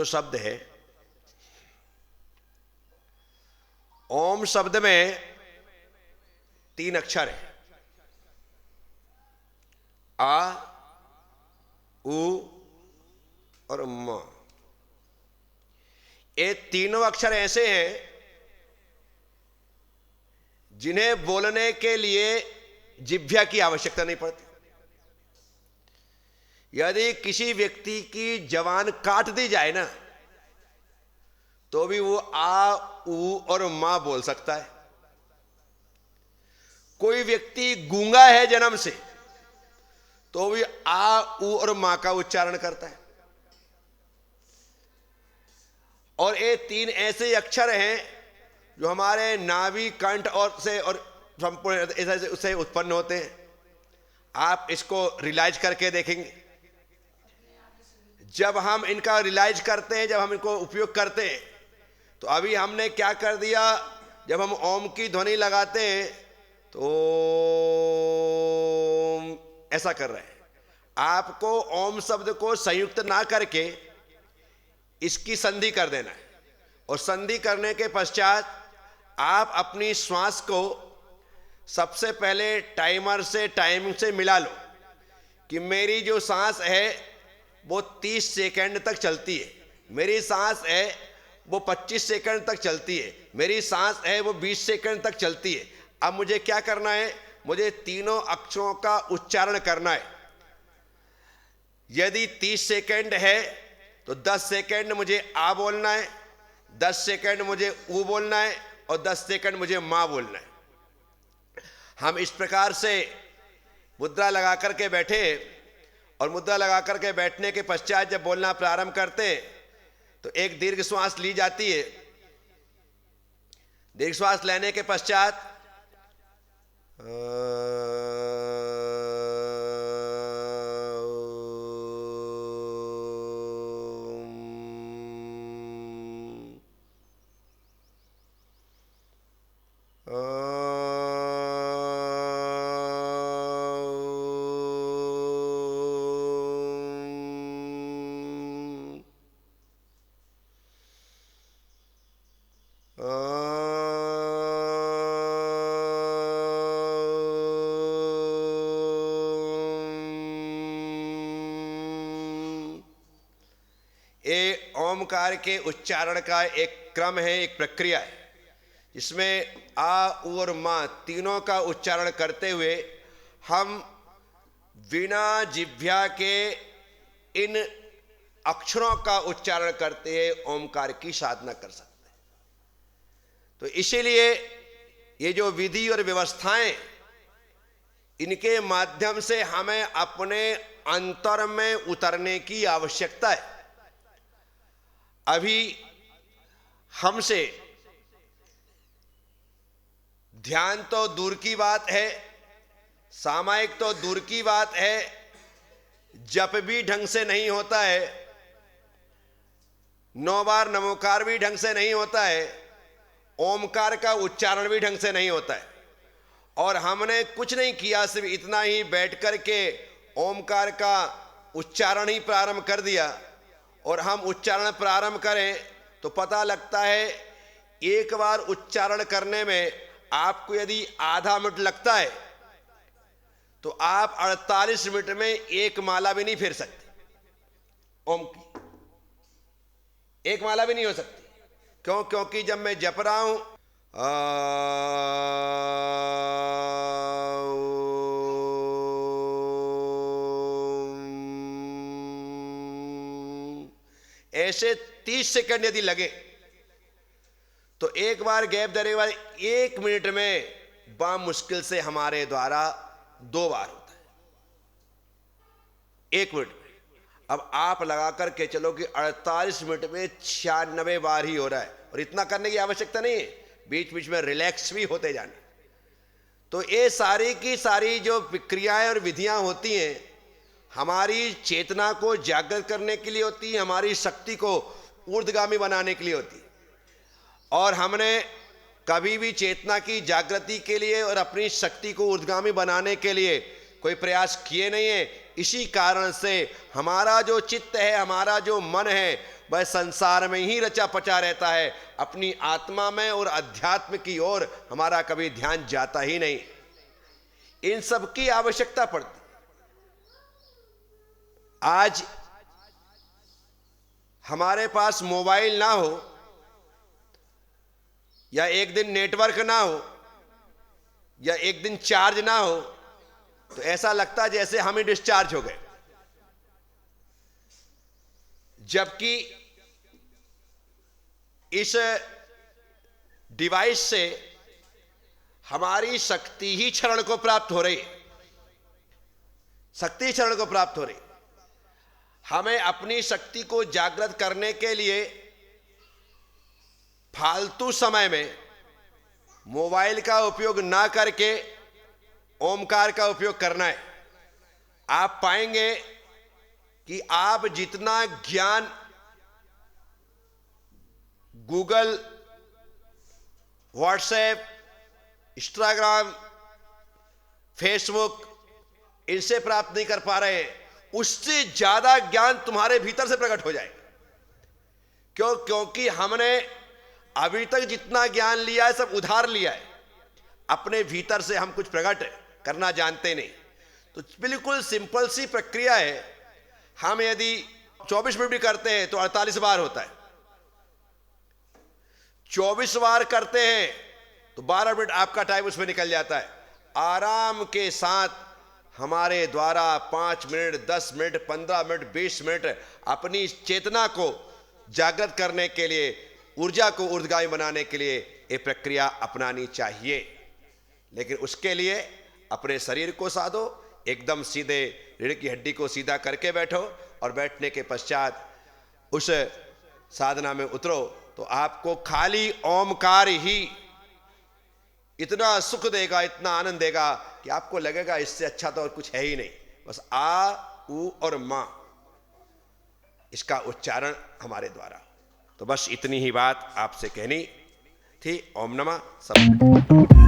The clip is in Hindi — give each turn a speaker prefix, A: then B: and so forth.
A: शब्द है, ओम शब्द में 3 अक्षर है, आ, उ और म। ये तीनों अक्षर ऐसे हैं जिन्हें बोलने के लिए जिह्वा की आवश्यकता नहीं पड़ती। यदि किसी व्यक्ति की जबान काट दी जाए ना, तो भी वो आ, उ और मां बोल सकता है। कोई व्यक्ति गूंगा है जन्म से, तो भी आ, उ और मां का उच्चारण करता है। और ये 3 ऐसे अक्षर हैं जो हमारे नाभि, कंठ और संपूर्ण ऐसे उससे उत्पन्न होते हैं। आप इसको रियलाइज करके देखेंगे। जब हम इनका रियलाइज करते हैं, जब हम इनको उपयोग करते हैं, तो अभी हमने क्या कर दिया, जब हम ओम की ध्वनि लगाते हैं तो ऐसा कर रहे हैं। आपको ओम शब्द को संयुक्त ना करके इसकी संधि कर देना है, और संधि करने के पश्चात आप अपनी श्वास को सबसे पहले टाइमर से, टाइमिंग से मिला लो कि मेरी जो सांस है वो 30 सेकंड तक चलती है, मेरी सांस है वो 25 सेकंड तक चलती है, मेरी सांस है वो 20 सेकंड तक चलती है। अब मुझे क्या करना है, मुझे तीनों अक्षरों का उच्चारण करना है। यदि 30 सेकंड है तो 10 सेकंड मुझे आ बोलना है, 10 सेकंड मुझे उ बोलना है, और 10 सेकंड मुझे मां बोलना है। हम इस प्रकार से मुद्रा लगा करके बैठे, और मुद्रा लगा करके बैठने के पश्चात जब बोलना प्रारंभ करते हैं तो एक दीर्घ श्वास ली जाती है। दीर्घ श्वास लेने के पश्चात ये ओमकार के उच्चारण का एक क्रम है, एक प्रक्रिया है, जिसमें आ, उ और मां तीनों का उच्चारण करते हुए हम बिना जिह्वा के इन अक्षरों का उच्चारण करते हैं ओमकार की साधना कर सकते हैं। तो इसीलिए ये जो विधि और व्यवस्थाएं, इनके माध्यम से हमें अपने अंतर में उतरने की आवश्यकता है। अभी हमसे ध्यान तो दूर की बात है, सामायिक तो दूर की बात है, जप भी ढंग से नहीं होता है, 9 बार नमोकार भी ढंग से नहीं होता है, ओमकार का उच्चारण भी ढंग से नहीं होता है। और हमने कुछ नहीं किया, सिर्फ इतना ही बैठ कर के ओमकार का उच्चारण ही प्रारंभ कर दिया। और हम उच्चारण प्रारंभ करें तो पता लगता है एक बार उच्चारण करने में आपको यदि आधा मिनट लगता है तो आप 48 मिनट में एक माला भी नहीं फेर सकते। ओम की एक माला भी नहीं हो सकती। क्यों? क्योंकि जब मैं जप रहा हूं ऐसे 30 सेकंड यदि लगे तो एक बार गैप देने के बाद 1 मिनट में मुश्किल से हमारे द्वारा 2 बार होता है, 1 मिनट में। अब आप लगा करके चलो कि 48 मिनट में 96 बार ही हो रहा है, और इतना करने की आवश्यकता नहीं है, बीच बीच में रिलैक्स भी होते जाने। तो ये सारी की सारी जो क्रियाएं और विधियां होती हैं हमारी चेतना को जागृत करने के लिए होती है, हमारी शक्ति को ऊर्ध्वगामी बनाने के लिए होती है। और हमने कभी भी चेतना की जागृति के लिए और अपनी शक्ति को ऊर्ध्वगामी बनाने के लिए कोई प्रयास किए नहीं है। इसी कारण से हमारा जो चित्त है, हमारा जो मन है, वह संसार में ही रचा पचा रहता है, अपनी आत्मा में और अध्यात्म की ओर हमारा कभी ध्यान जाता ही नहीं। इन सब की आवश्यकता पड़ती। आज हमारे पास मोबाइल ना हो या एक दिन नेटवर्क ना हो या एक दिन चार्ज ना हो तो ऐसा लगता है जैसे हम ही डिस्चार्ज हो गए। जबकि इस डिवाइस से हमारी शक्ति ही क्षरण को प्राप्त हो रही, शक्ति क्षरण को प्राप्त हो रही। हमें अपनी शक्ति को जागृत करने के लिए फालतू समय में मोबाइल का उपयोग ना करके ओमकार का उपयोग करना है। आप पाएंगे कि आप जितना ज्ञान गूगल, व्हाट्सएप, इंस्टाग्राम, फेसबुक इनसे प्राप्त नहीं कर पा रहे हैं, उससे ज्यादा ज्ञान तुम्हारे भीतर से प्रकट हो जाएगा। क्योंकि हमने अभी तक जितना ज्ञान लिया है सब उधार लिया है, अपने भीतर से हम कुछ प्रकट करना जानते नहीं। तो बिल्कुल सिंपल सी प्रक्रिया है। हम यदि 24 मिनट भी करते हैं तो 48 बार होता है, 24 बार करते हैं तो 12 मिनट आपका टाइम उसमें निकल जाता है। आराम के साथ हमारे द्वारा 5 मिनट, 10 मिनट, 15 मिनट, 20 मिनट अपनी चेतना को जागृत करने के लिए, ऊर्जा को ऊर्ध्वगामी बनाने के लिए ये प्रक्रिया अपनानी चाहिए। लेकिन उसके लिए अपने शरीर को साधो, एकदम सीधे रीढ़ की हड्डी को सीधा करके बैठो और बैठने के पश्चात उस साधना में उतरो तो आपको खाली ओमकार ही इतना सुख देगा, इतना आनंद देगा कि आपको लगेगा इससे अच्छा तो और कुछ है ही नहीं। बस आ, ऊ और मां, इसका उच्चारण हमारे द्वारा। तो बस इतनी ही बात आपसे कहनी थी। ओम नमः। सब